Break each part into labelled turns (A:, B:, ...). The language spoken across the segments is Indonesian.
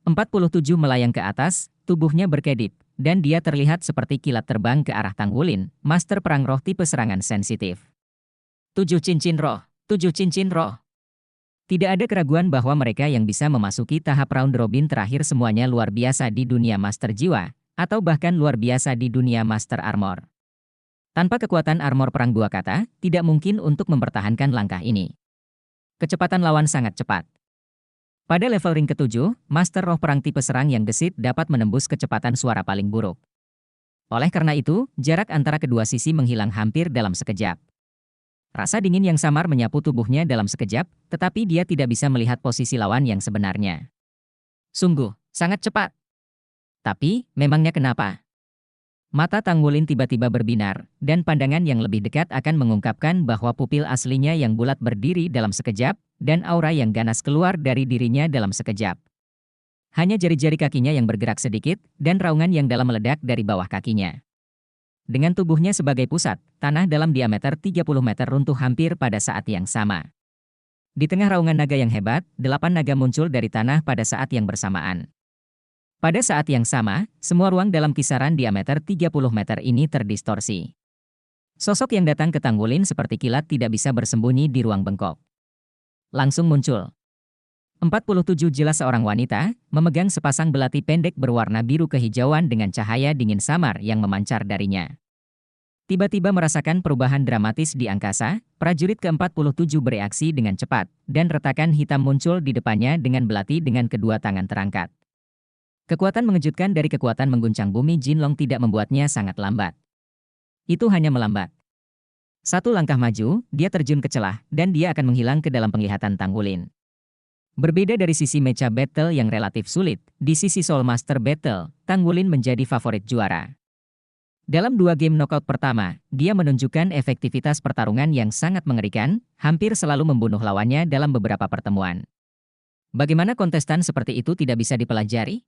A: 47 melayang ke atas, tubuhnya berkedip, dan dia terlihat seperti kilat terbang ke arah Tanggulin, master perang roh tipe serangan sensitif. 7 cincin roh, 7 cincin roh. Tidak ada keraguan bahwa mereka yang bisa memasuki tahap round robin terakhir semuanya luar biasa di dunia master jiwa, atau bahkan luar biasa di dunia master armor. Tanpa kekuatan armor perang dua kata, tidak mungkin untuk mempertahankan langkah ini. Kecepatan lawan sangat cepat. Pada level ring ke-7, master roh perang tipe serang yang gesit dapat menembus kecepatan suara paling buruk. Oleh karena itu, jarak antara kedua sisi menghilang hampir dalam sekejap. Rasa dingin yang samar menyapu tubuhnya dalam sekejap, tetapi dia tidak bisa melihat posisi lawan yang sebenarnya. Sungguh, sangat cepat. Tapi, memangnya kenapa? Mata Tanggulin tiba-tiba berbinar, dan pandangan yang lebih dekat akan mengungkapkan bahwa pupil aslinya yang bulat berdiri dalam sekejap, dan aura yang ganas keluar dari dirinya dalam sekejap. Hanya jari-jari kakinya yang bergerak sedikit, dan raungan yang dalam meledak dari bawah kakinya. Dengan tubuhnya sebagai pusat, tanah dalam diameter 30 meter runtuh hampir pada saat yang sama. Di tengah raungan naga yang hebat, 8 naga muncul dari tanah pada saat yang bersamaan. Pada saat yang sama, semua ruang dalam kisaran diameter 30 meter ini terdistorsi. Sosok yang datang ke Tanggulin seperti kilat tidak bisa bersembunyi di ruang bengkok. Langsung muncul. 47 jelas seorang wanita, memegang sepasang belati pendek berwarna biru kehijauan dengan cahaya dingin samar yang memancar darinya. Tiba-tiba merasakan perubahan dramatis di angkasa, prajurit ke-47 bereaksi dengan cepat, dan retakan hitam muncul di depannya dengan belati dengan kedua tangan terangkat. Kekuatan mengejutkan dari kekuatan mengguncang bumi Jinlong tidak membuatnya sangat lambat. Itu hanya melambat. Satu langkah maju, dia terjun ke celah, dan dia akan menghilang ke dalam penglihatan Tanggulin. Berbeda dari sisi mecha battle yang relatif sulit, di sisi Soul Master Battle, Tanggulin menjadi favorit juara. Dalam 2 game knockout pertama, dia menunjukkan efektivitas pertarungan yang sangat mengerikan, hampir selalu membunuh lawannya dalam beberapa pertemuan. Bagaimana kontestan seperti itu tidak bisa dipelajari?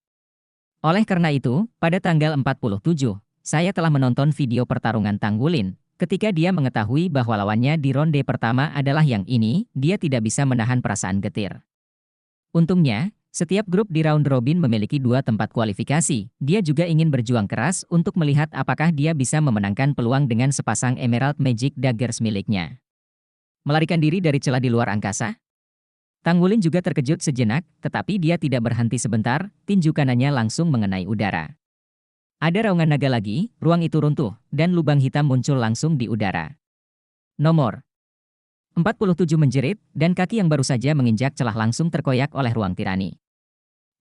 A: Oleh karena itu, pada tanggal 47, saya telah menonton video pertarungan Tanggulin. Ketika dia mengetahui bahwa lawannya di ronde pertama adalah yang ini, dia tidak bisa menahan perasaan getir. Untungnya, setiap grup di round robin memiliki 2 tempat kualifikasi. Dia juga ingin berjuang keras untuk melihat apakah dia bisa memenangkan peluang dengan sepasang Emerald Magic Daggers miliknya. Melarikan diri dari celah di luar angkasa? Tanggulin juga terkejut sejenak, tetapi dia tidak berhenti sebentar, tinju kanannya langsung mengenai udara. Ada raungan naga lagi, ruang itu runtuh, dan lubang hitam muncul langsung di udara. Nomor 47 menjerit, dan kaki yang baru saja menginjak celah langsung terkoyak oleh ruang tirani.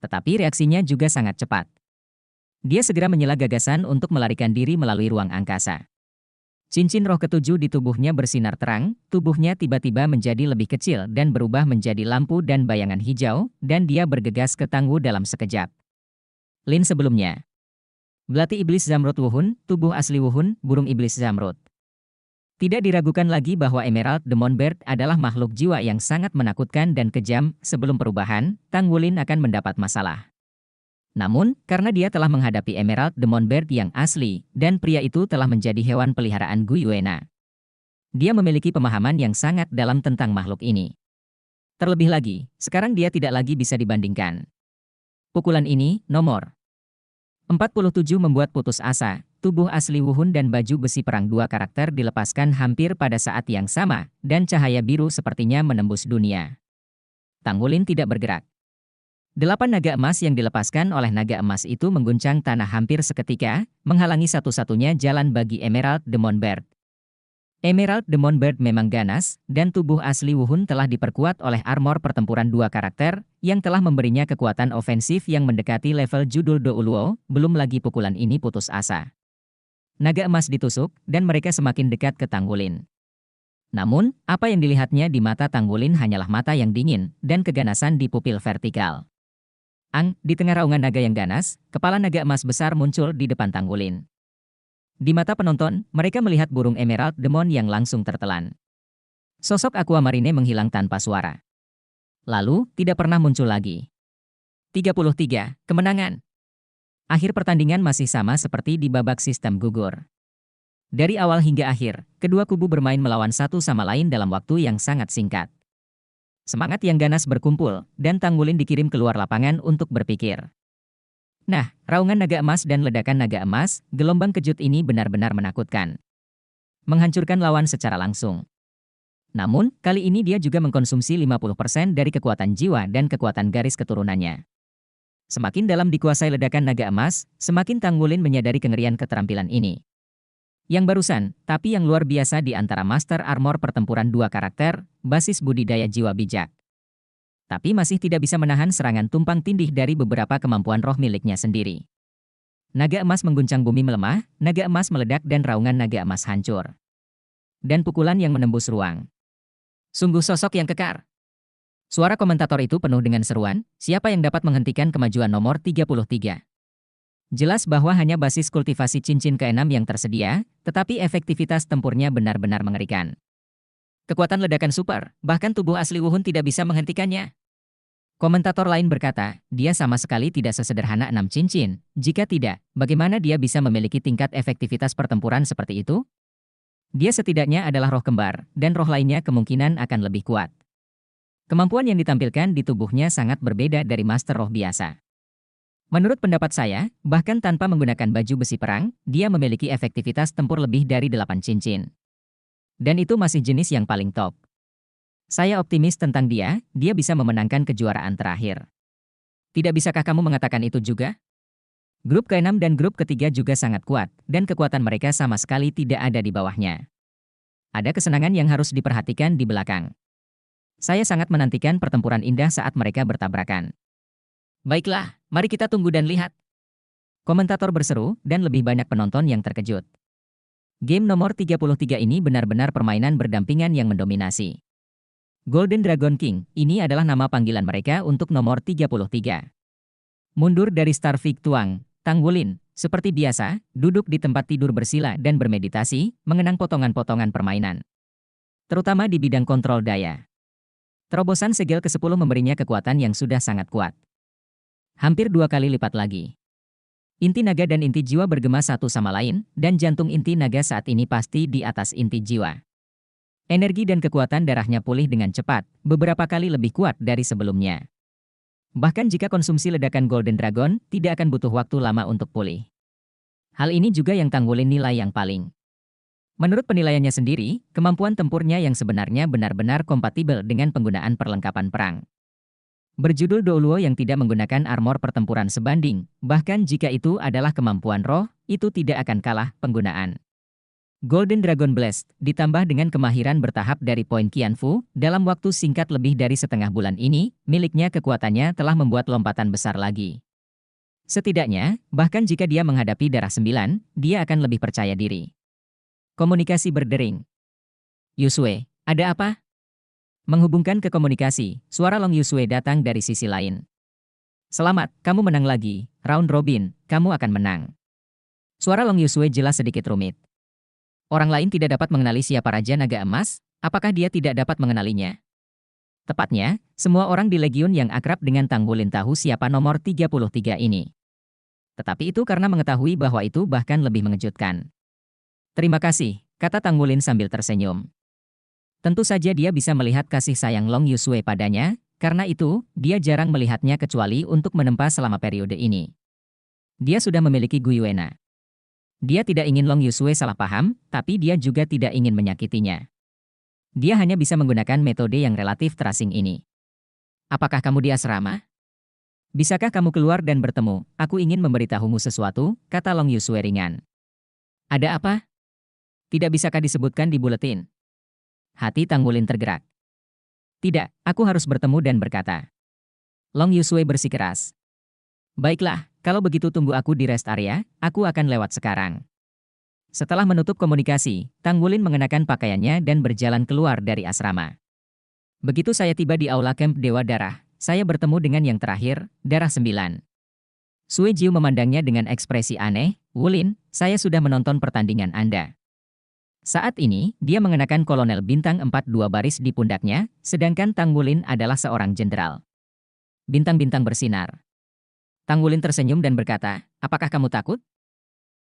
A: Tetapi reaksinya juga sangat cepat. Dia segera menyela gagasan untuk melarikan diri melalui ruang angkasa. Cincin roh ke-7 di tubuhnya bersinar terang, tubuhnya tiba-tiba menjadi lebih kecil dan berubah menjadi lampu dan bayangan hijau, dan dia bergegas ke Tangwu dalam sekejap. Lin sebelumnya. Belati Iblis Zamrud Wuhun, tubuh asli Wuhun, burung Iblis Zamrud. Tidak diragukan lagi bahwa Emerald Demon Bird adalah makhluk jiwa yang sangat menakutkan dan kejam. Sebelum perubahan, Tanggulin akan mendapat masalah. Namun, karena dia telah menghadapi Emerald Demon Bird yang asli, dan pria itu telah menjadi hewan peliharaan Gu Yuena. Dia memiliki pemahaman yang sangat dalam tentang makhluk ini. Terlebih lagi, sekarang dia tidak lagi bisa dibandingkan. Pukulan ini, nomor 47 membuat putus asa. Tubuh asli Wuhun dan baju besi perang dua karakter dilepaskan hampir pada saat yang sama, dan cahaya biru sepertinya menembus dunia. Tanggulin tidak bergerak. 8 naga emas yang dilepaskan oleh naga emas itu mengguncang tanah hampir seketika, menghalangi satu-satunya jalan bagi Emerald Demon Bird. Emerald Demon Bird memang ganas, dan tubuh asli Wuhun telah diperkuat oleh armor pertempuran dua karakter, yang telah memberinya kekuatan ofensif yang mendekati level judul Do Uluo, belum lagi pukulan ini putus asa. Naga emas ditusuk, dan mereka semakin dekat ke Tanggulin. Namun, apa yang dilihatnya di mata Tanggulin hanyalah mata yang dingin, dan keganasan di pupil vertikal. Di tengah raungan naga yang ganas, kepala naga emas besar muncul di depan Tanggulin. Di mata penonton, mereka melihat burung Emerald Demon yang langsung tertelan. Sosok Aquamarine menghilang tanpa suara. Lalu, tidak pernah muncul lagi. 33, kemenangan. Akhir pertandingan masih sama seperti di babak sistem gugur. Dari awal hingga akhir, kedua kubu bermain melawan satu sama lain dalam waktu yang sangat singkat. Semangat yang ganas berkumpul, dan Tang Wulin dikirim keluar lapangan untuk berpikir. Nah, raungan naga emas dan ledakan naga emas, gelombang kejut ini benar-benar menakutkan. Menghancurkan lawan secara langsung. Namun, kali ini dia juga mengkonsumsi 50% dari kekuatan jiwa dan kekuatan garis keturunannya. Semakin dalam dikuasai ledakan naga emas, semakin Tang Wulin menyadari kengerian keterampilan ini. Yang barusan, tapi yang luar biasa di antara Master Armor pertempuran dua karakter, basis budidaya jiwa bijak. Tapi masih tidak bisa menahan serangan tumpang tindih dari beberapa kemampuan roh miliknya sendiri. Naga emas mengguncang bumi melemah, naga emas meledak dan raungan naga emas hancur. Dan pukulan yang menembus ruang. Sungguh sosok yang kekar. Suara komentator itu penuh dengan seruan, siapa yang dapat menghentikan kemajuan nomor 33? Jelas bahwa hanya basis kultivasi cincin ke-6 yang tersedia, tetapi efektivitas tempurnya benar-benar mengerikan. Kekuatan ledakan super, bahkan tubuh asli Wuhun tidak bisa menghentikannya. Komentator lain berkata, dia sama sekali tidak sesederhana 6 cincin. Jika tidak, bagaimana dia bisa memiliki tingkat efektivitas pertempuran seperti itu? Dia setidaknya adalah roh kembar, dan roh lainnya kemungkinan akan lebih kuat. Kemampuan yang ditampilkan di tubuhnya sangat berbeda dari master roh biasa. Menurut pendapat saya, bahkan tanpa menggunakan baju besi perang, dia memiliki efektivitas tempur lebih dari 8 cincin. Dan itu masih jenis yang paling top. Saya optimis tentang dia bisa memenangkan kejuaraan terakhir. Tidak bisakah kamu mengatakan itu juga? Grup ke-6 dan grup ketiga juga sangat kuat, dan kekuatan mereka sama sekali tidak ada di bawahnya. Ada kesenangan yang harus diperhatikan di belakang. Saya sangat menantikan pertempuran indah saat mereka bertabrakan. Baiklah, mari kita tunggu dan lihat. Komentator berseru, dan lebih banyak penonton yang terkejut. Game nomor 33 ini benar-benar permainan berdampingan yang mendominasi. Golden Dragon King, ini adalah nama panggilan mereka untuk nomor 33. Mundur dari Starfig Tuang, Tang Wulin, seperti biasa, duduk di tempat tidur bersila dan bermeditasi, mengenang potongan-potongan permainan. Terutama di bidang kontrol daya. Terobosan segel ke-10 memberinya kekuatan yang sudah sangat kuat. Hampir 2 kali lipat lagi. Inti naga dan inti jiwa bergema satu sama lain, dan jantung inti naga saat ini pasti di atas inti jiwa. Energi dan kekuatan darahnya pulih dengan cepat, beberapa kali lebih kuat dari sebelumnya. Bahkan jika konsumsi ledakan Golden Dragon, tidak akan butuh waktu lama untuk pulih. Hal ini juga yang Tang Wulin nilai yang paling. Menurut penilaiannya sendiri, kemampuan tempurnya yang sebenarnya benar-benar kompatibel dengan penggunaan perlengkapan perang. Berjudul Douluo yang tidak menggunakan armor pertempuran sebanding, bahkan jika itu adalah kemampuan roh, itu tidak akan kalah penggunaan. Golden Dragon Blast, ditambah dengan kemahiran bertahap dari poin Qianfu, dalam waktu singkat lebih dari setengah bulan ini, miliknya kekuatannya telah membuat lompatan besar lagi. Setidaknya, bahkan jika dia menghadapi darah 9, dia akan lebih percaya diri. Komunikasi berdering. Yusue, ada apa? Menghubungkan ke komunikasi, suara Long Yusue datang dari sisi lain. Selamat, kamu menang lagi, round robin, kamu akan menang. Suara Long Yusue jelas sedikit rumit. Orang lain tidak dapat mengenali siapa Raja Naga Emas, apakah dia tidak dapat mengenalinya? Tepatnya, semua orang di Legiun yang akrab dengan Tang Wulin tahu siapa nomor 33 ini. Tetapi itu karena mengetahui bahwa itu bahkan lebih mengejutkan. Terima kasih, kata Tang Wulin sambil tersenyum. Tentu saja dia bisa melihat kasih sayang Long Yusue padanya, karena itu, dia jarang melihatnya kecuali untuk menempa selama periode ini. Dia sudah memiliki Guyuena. Dia tidak ingin Long Yusue salah paham, tapi dia juga tidak ingin menyakitinya. Dia hanya bisa menggunakan metode yang relatif terasing ini. Apakah kamu di asrama? Bisakah kamu keluar dan bertemu? Aku ingin memberitahumu sesuatu, kata Long Yusue ringan. Ada apa? Tidak bisakah disebutkan di buletin? Hati Tang Wulin tergerak. Tidak, aku harus bertemu dan berkata. Long Yusue bersikeras. Baiklah, kalau begitu tunggu aku di rest area, aku akan lewat sekarang. Setelah menutup komunikasi, Tang Wulin mengenakan pakaiannya dan berjalan keluar dari asrama. Begitu saya tiba di aula camp Dewa Darah, saya bertemu dengan yang terakhir, Darah 9. Sue Jiu memandangnya dengan ekspresi aneh, Wulin, saya sudah menonton pertandingan Anda. Saat ini, dia mengenakan kolonel bintang 4 2 baris di pundaknya, sedangkan Tang Wulin adalah seorang jenderal. Bintang-bintang bersinar. Tang Wulin tersenyum dan berkata, apakah kamu takut?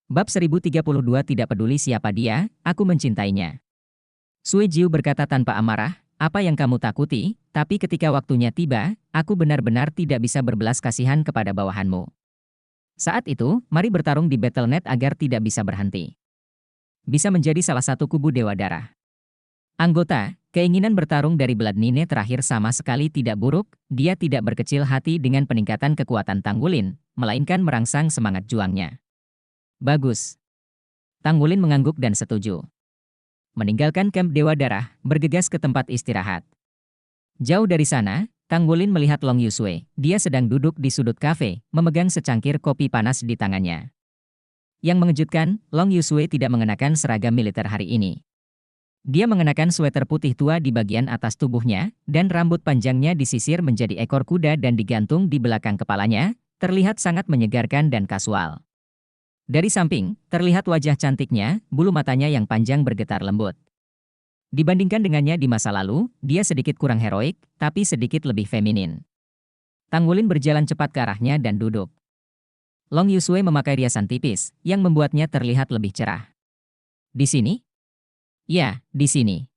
A: Bab 1032 tidak peduli siapa dia, aku mencintainya. Sue Jiu berkata tanpa amarah, apa yang kamu takuti, tapi ketika waktunya tiba, aku benar-benar tidak bisa berbelas kasihan kepada bawahanmu. Saat itu, mari bertarung di Battle.net agar tidak bisa berhenti. Bisa menjadi salah satu kubu Dewa Darah. Anggota, keinginan bertarung dari Blood Nine terakhir sama sekali tidak buruk, dia tidak berkecil hati dengan peningkatan kekuatan Tanggulin, melainkan merangsang semangat juangnya. Bagus. Tanggulin mengangguk dan setuju. Meninggalkan kamp Dewa Darah, bergegas ke tempat istirahat. Jauh dari sana, Tanggulin melihat Long Yusue, dia sedang duduk di sudut kafe, memegang secangkir kopi panas di tangannya. Yang mengejutkan, Long Yusue tidak mengenakan seragam militer hari ini. Dia mengenakan sweater putih tua di bagian atas tubuhnya, dan rambut panjangnya disisir menjadi ekor kuda dan digantung di belakang kepalanya, terlihat sangat menyegarkan dan kasual. Dari samping, terlihat wajah cantiknya, bulu matanya yang panjang bergetar lembut. Dibandingkan dengannya di masa lalu, dia sedikit kurang heroik, tapi sedikit lebih feminin. Tanggulin berjalan cepat ke arahnya dan duduk. Long Yusue memakai riasan tipis, yang membuatnya terlihat lebih cerah. Di sini? Ya, di sini.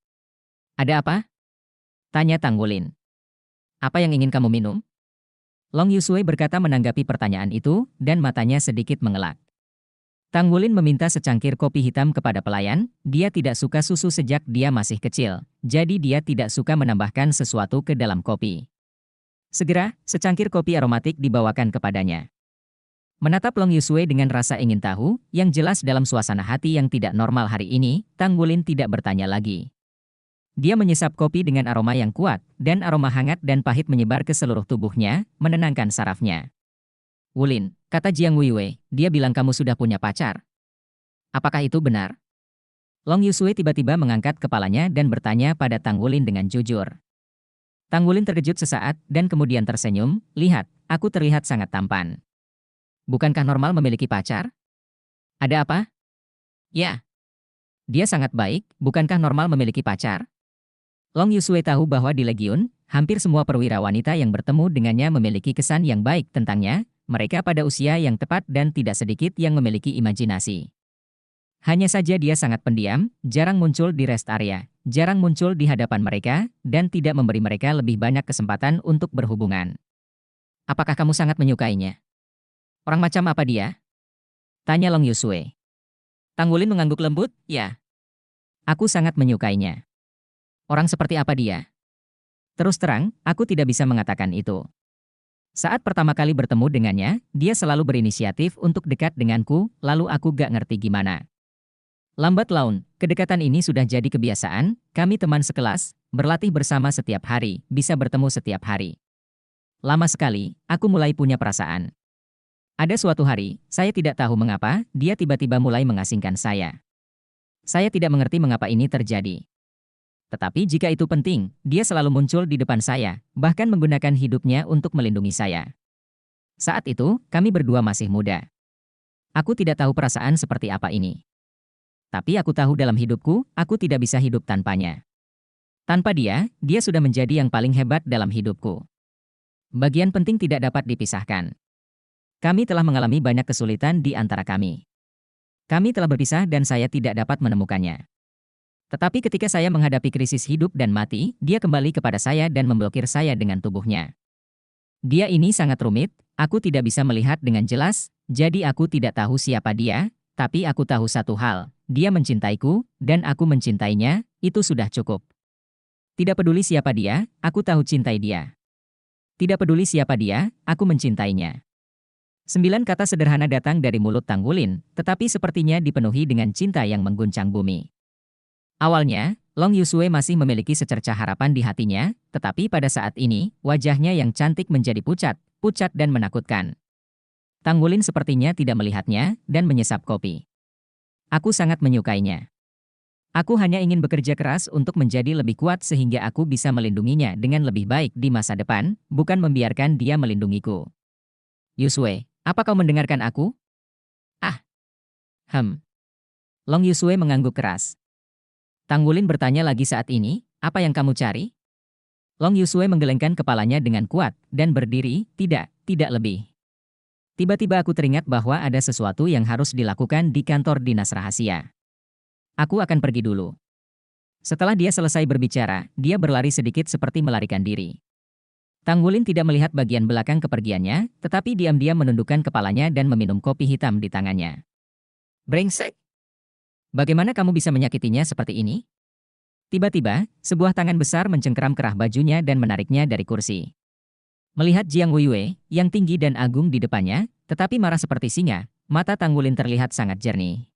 A: Ada apa? Tanya Tanggulin. Apa yang ingin kamu minum? Long Yusue berkata menanggapi pertanyaan itu, dan matanya sedikit mengelak. Tanggulin meminta secangkir kopi hitam kepada pelayan, dia tidak suka susu sejak dia masih kecil, jadi dia tidak suka menambahkan sesuatu ke dalam kopi. Segera, secangkir kopi aromatik dibawakan kepadanya. Menatap Long Yusue dengan rasa ingin tahu, yang jelas dalam suasana hati yang tidak normal hari ini, Tanggulin tidak bertanya lagi. Dia menyesap kopi dengan aroma yang kuat, dan aroma hangat dan pahit menyebar ke seluruh tubuhnya, menenangkan sarafnya. Wulin, kata Jiang Weiwei, dia bilang kamu sudah punya pacar. Apakah itu benar? Long Yusue tiba-tiba mengangkat kepalanya dan bertanya pada Tanggulin dengan jujur. Tanggulin terkejut sesaat, dan kemudian tersenyum, lihat, aku terlihat sangat tampan. Bukankah normal memiliki pacar? Ada apa? Ya. Dia sangat baik, bukankah normal memiliki pacar? Long Yusue tahu bahwa di Legiun, hampir semua perwira wanita yang bertemu dengannya memiliki kesan yang baik tentangnya, mereka pada usia yang tepat dan tidak sedikit yang memiliki imajinasi. Hanya saja dia sangat pendiam, jarang muncul di rest area, jarang muncul di hadapan mereka, dan tidak memberi mereka lebih banyak kesempatan untuk berhubungan. Apakah kamu sangat menyukainya? Orang macam apa dia? Tanya Long Yusue. Tanggulin mengangguk lembut, ya. Aku sangat menyukainya. Orang seperti apa dia? Terus terang, aku tidak bisa mengatakan itu. Saat pertama kali bertemu dengannya, dia selalu berinisiatif untuk dekat denganku, lalu aku gak ngerti gimana. Lambat laun, kedekatan ini sudah jadi kebiasaan, kami teman sekelas, berlatih bersama setiap hari, bisa bertemu setiap hari. Lama sekali, aku mulai punya perasaan. Ada suatu hari, saya tidak tahu mengapa, dia tiba-tiba mulai mengasingkan saya. Saya tidak mengerti mengapa ini terjadi. Tetapi jika itu penting, dia selalu muncul di depan saya, bahkan menggunakan hidupnya untuk melindungi saya. Saat itu, kami berdua masih muda. Aku tidak tahu perasaan seperti apa ini. Tapi aku tahu dalam hidupku, aku tidak bisa hidup tanpanya. Tanpa dia, dia sudah menjadi yang paling hebat dalam hidupku. Bagian penting tidak dapat dipisahkan. Kami telah mengalami banyak kesulitan di antara kami. Kami telah berpisah dan saya tidak dapat menemukannya. Tetapi ketika saya menghadapi krisis hidup dan mati, dia kembali kepada saya dan memblokir saya dengan tubuhnya. Dia ini sangat rumit, aku tidak bisa melihat dengan jelas, jadi aku tidak tahu siapa dia, tapi aku tahu satu hal, dia mencintaiku, dan aku mencintainya, itu sudah cukup. Tidak peduli siapa dia, aku tahu cintai dia. Tidak peduli siapa dia, aku mencintainya. 9 kata sederhana datang dari mulut Tanggulin, tetapi sepertinya dipenuhi dengan cinta yang mengguncang bumi. Awalnya, Long Yusue masih memiliki secercah harapan di hatinya, tetapi pada saat ini, wajahnya yang cantik menjadi pucat dan menakutkan. Tanggulin sepertinya tidak melihatnya, dan menyesap kopi. Aku sangat menyukainya. Aku hanya ingin bekerja keras untuk menjadi lebih kuat sehingga aku bisa melindunginya dengan lebih baik di masa depan, bukan membiarkan dia melindungiku. Yusue, apa kau mendengarkan aku? Ah. Long Yusue mengangguk keras. Tanggulin bertanya lagi saat ini, apa yang kamu cari? Long Yusue menggelengkan kepalanya dengan kuat, dan berdiri, tidak lebih. Tiba-tiba aku teringat bahwa ada sesuatu yang harus dilakukan di kantor dinas rahasia. Aku akan pergi dulu. Setelah dia selesai berbicara, dia berlari sedikit seperti melarikan diri. Tang Wulin tidak melihat bagian belakang kepergiannya, tetapi diam-diam menundukkan kepalanya dan meminum kopi hitam di tangannya. Brengsek! Bagaimana kamu bisa menyakitinya seperti ini? Tiba-tiba, sebuah tangan besar mencengkeram kerah bajunya dan menariknya dari kursi. Melihat Jiang Weiwei, yang tinggi dan agung di depannya, tetapi marah seperti singa, mata Tang Wulin terlihat sangat jernih.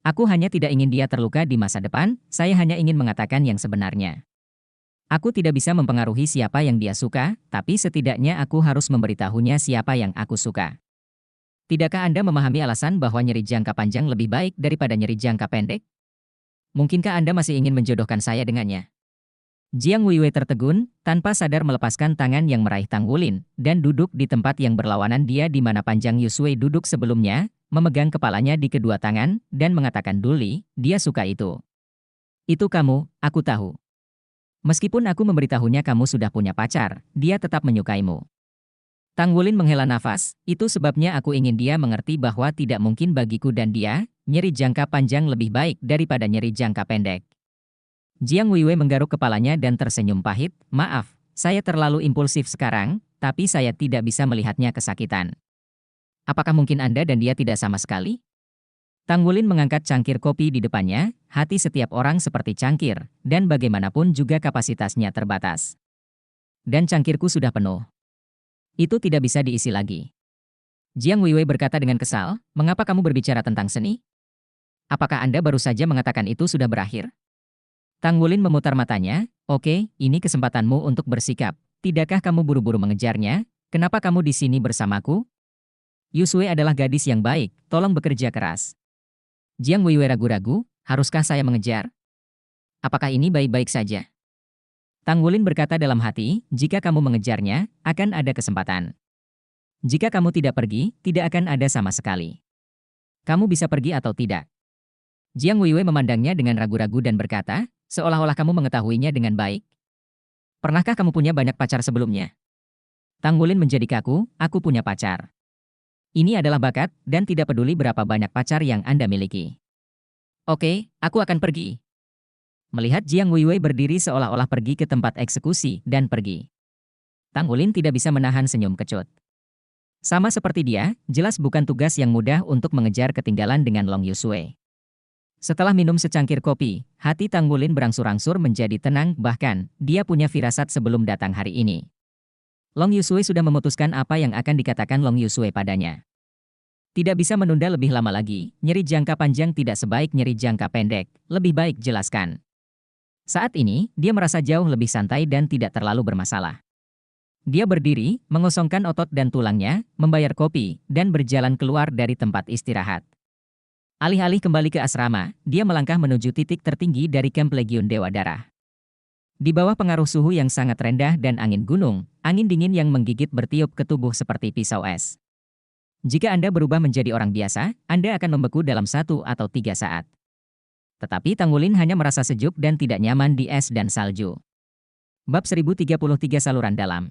A: Aku hanya tidak ingin dia terluka di masa depan, saya hanya ingin mengatakan yang sebenarnya. Aku tidak bisa mempengaruhi siapa yang dia suka, tapi setidaknya aku harus memberitahunya siapa yang aku suka. Tidakkah Anda memahami alasan bahwa nyeri jangka panjang lebih baik daripada nyeri jangka pendek? Mungkinkah Anda masih ingin menjodohkan saya dengannya? Jiang Weiwei tertegun, tanpa sadar melepaskan tangan yang meraih Tang Wulin, dan duduk di tempat yang berlawanan dia di mana Panjang Yusui duduk sebelumnya, memegang kepalanya di kedua tangan, dan mengatakan duli, dia suka itu. Itu kamu, aku tahu. Meskipun aku memberitahunya kamu sudah punya pacar, dia tetap menyukaimu. Tang Wulin menghela nafas, itu sebabnya aku ingin dia mengerti bahwa tidak mungkin bagiku dan dia, nyeri jangka panjang lebih baik daripada nyeri jangka pendek. Jiang Weiwei menggaruk kepalanya dan tersenyum pahit, maaf, saya terlalu impulsif sekarang, tapi saya tidak bisa melihatnya kesakitan. Apakah mungkin Anda dan dia tidak sama sekali? Tang Wulin mengangkat cangkir kopi di depannya, hati setiap orang seperti cangkir, dan bagaimanapun juga kapasitasnya terbatas. Dan cangkirku sudah penuh. Itu tidak bisa diisi lagi. Jiang Weiwei berkata dengan kesal, mengapa kamu berbicara tentang seni? Apakah Anda baru saja mengatakan itu sudah berakhir? Tang Wulin memutar matanya, oke, ini kesempatanmu untuk bersikap. Tidakkah kamu buru-buru mengejarnya? Kenapa kamu di sini bersamaku? Yusui adalah gadis yang baik, tolong bekerja keras. Jiang Weiwei ragu-ragu, haruskah saya mengejar? Apakah ini baik-baik saja? Tang Wulin berkata dalam hati, jika kamu mengejarnya, akan ada kesempatan. Jika kamu tidak pergi, tidak akan ada sama sekali. Kamu bisa pergi atau tidak? Jiang Weiwei memandangnya dengan ragu-ragu dan berkata, seolah-olah kamu mengetahuinya dengan baik. Pernahkah kamu punya banyak pacar sebelumnya? Tang Wulin menjadi kaku, aku punya pacar. Ini adalah bakat, dan tidak peduli berapa banyak pacar yang Anda miliki. Oke, aku akan pergi. Melihat Jiang Weiwei berdiri seolah-olah pergi ke tempat eksekusi, dan pergi. Tang Wulin tidak bisa menahan senyum kecut. Sama seperti dia, jelas bukan tugas yang mudah untuk mengejar ketinggalan dengan Long Yusui. Setelah minum secangkir kopi, hati Tang Wulin berangsur-angsur menjadi tenang, bahkan, dia punya firasat sebelum datang hari ini. Long Yusui sudah memutuskan apa yang akan dikatakan Long Yusui padanya. Tidak bisa menunda lebih lama lagi, nyeri jangka panjang tidak sebaik nyeri jangka pendek, lebih baik jelaskan. Saat ini, dia merasa jauh lebih santai dan tidak terlalu bermasalah. Dia berdiri, mengosongkan otot dan tulangnya, membayar kopi, dan berjalan keluar dari tempat istirahat. Alih-alih kembali ke asrama, dia melangkah menuju titik tertinggi dari kamp Legiun Dewa Darah. Di bawah pengaruh suhu yang sangat rendah dan angin gunung, angin dingin yang menggigit bertiup ke tubuh seperti pisau es. Jika Anda berubah menjadi orang biasa, Anda akan membeku dalam 1 atau 3 saat. Tetapi Tang Wulin hanya merasa sejuk dan tidak nyaman di es dan salju. Bab 1033 Saluran Dalam.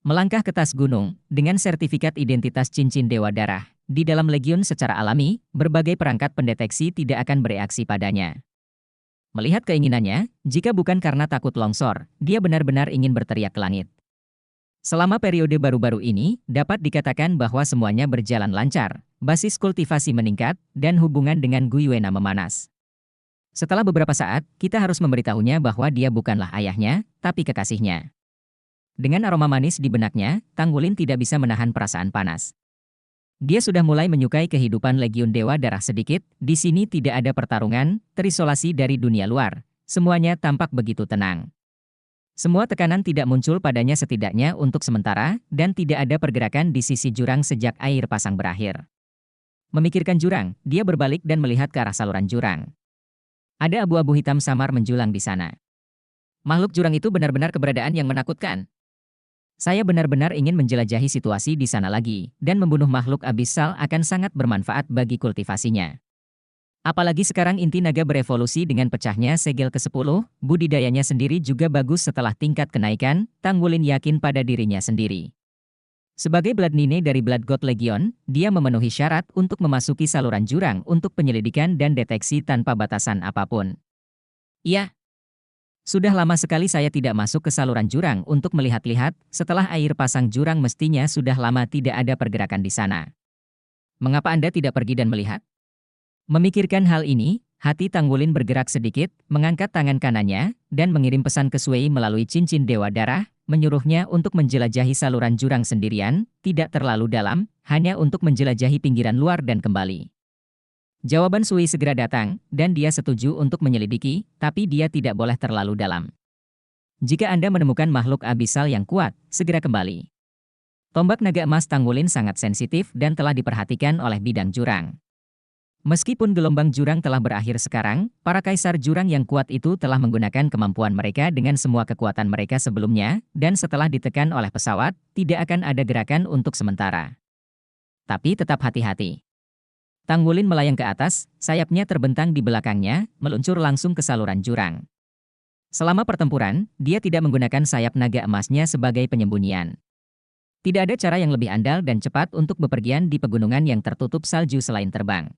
A: Melangkah ke tas gunung, dengan sertifikat identitas cincin Dewa Darah, di dalam Legiun secara alami, berbagai perangkat pendeteksi tidak akan bereaksi padanya. Melihat keinginannya, jika bukan karena takut longsor, dia benar-benar ingin berteriak ke langit. Selama periode baru-baru ini, dapat dikatakan bahwa semuanya berjalan lancar, basis kultivasi meningkat, dan hubungan dengan Guiwena memanas. Setelah beberapa saat, kita harus memberitahunya bahwa dia bukanlah ayahnya, tapi kekasihnya. Dengan aroma manis di benaknya, Tang Wulin tidak bisa menahan perasaan panas. Dia sudah mulai menyukai kehidupan Legiun Dewa Darah sedikit, di sini tidak ada pertarungan, terisolasi dari dunia luar. Semuanya tampak begitu tenang. Semua tekanan tidak muncul padanya setidaknya untuk sementara, dan tidak ada pergerakan di sisi jurang sejak air pasang berakhir. Memikirkan jurang, dia berbalik dan melihat ke arah saluran jurang. Ada abu-abu hitam samar menjulang di sana. Makhluk jurang itu benar-benar keberadaan yang menakutkan. Saya benar-benar ingin menjelajahi situasi di sana lagi, dan membunuh makhluk abissal akan sangat bermanfaat bagi kultivasinya. Apalagi sekarang inti naga berevolusi dengan pecahnya segel ke-10, budidayanya sendiri juga bagus setelah tingkat kenaikan, Tang Wulin yakin pada dirinya sendiri. Sebagai Blood Nine dari Blood God Legion, dia memenuhi syarat untuk memasuki saluran jurang untuk penyelidikan dan deteksi tanpa batasan apapun. Iya, sudah lama sekali saya tidak masuk ke saluran jurang untuk melihat-lihat, setelah air pasang jurang mestinya sudah lama tidak ada pergerakan di sana. Mengapa Anda tidak pergi dan melihat? Memikirkan hal ini, hati Tanggulin bergerak sedikit, mengangkat tangan kanannya, dan mengirim pesan ke Sui melalui cincin Dewa Darah, menyuruhnya untuk menjelajahi saluran jurang sendirian, tidak terlalu dalam, hanya untuk menjelajahi pinggiran luar dan kembali. Jawaban Sui segera datang, dan dia setuju untuk menyelidiki, tapi dia tidak boleh terlalu dalam. Jika Anda menemukan makhluk abisal yang kuat, segera kembali. Tombak naga emas Tanggulin sangat sensitif dan telah diperhatikan oleh bidang jurang. Meskipun gelombang jurang telah berakhir sekarang, para kaisar jurang yang kuat itu telah menggunakan kemampuan mereka dengan semua kekuatan mereka sebelumnya, dan setelah ditekan oleh pesawat, tidak akan ada gerakan untuk sementara. Tapi tetap hati-hati. Tanggulin melayang ke atas, sayapnya terbentang di belakangnya, meluncur langsung ke saluran jurang. Selama pertempuran, dia tidak menggunakan sayap naga emasnya sebagai penyembunyian. Tidak ada cara yang lebih andal dan cepat untuk bepergian di pegunungan yang tertutup salju selain terbang.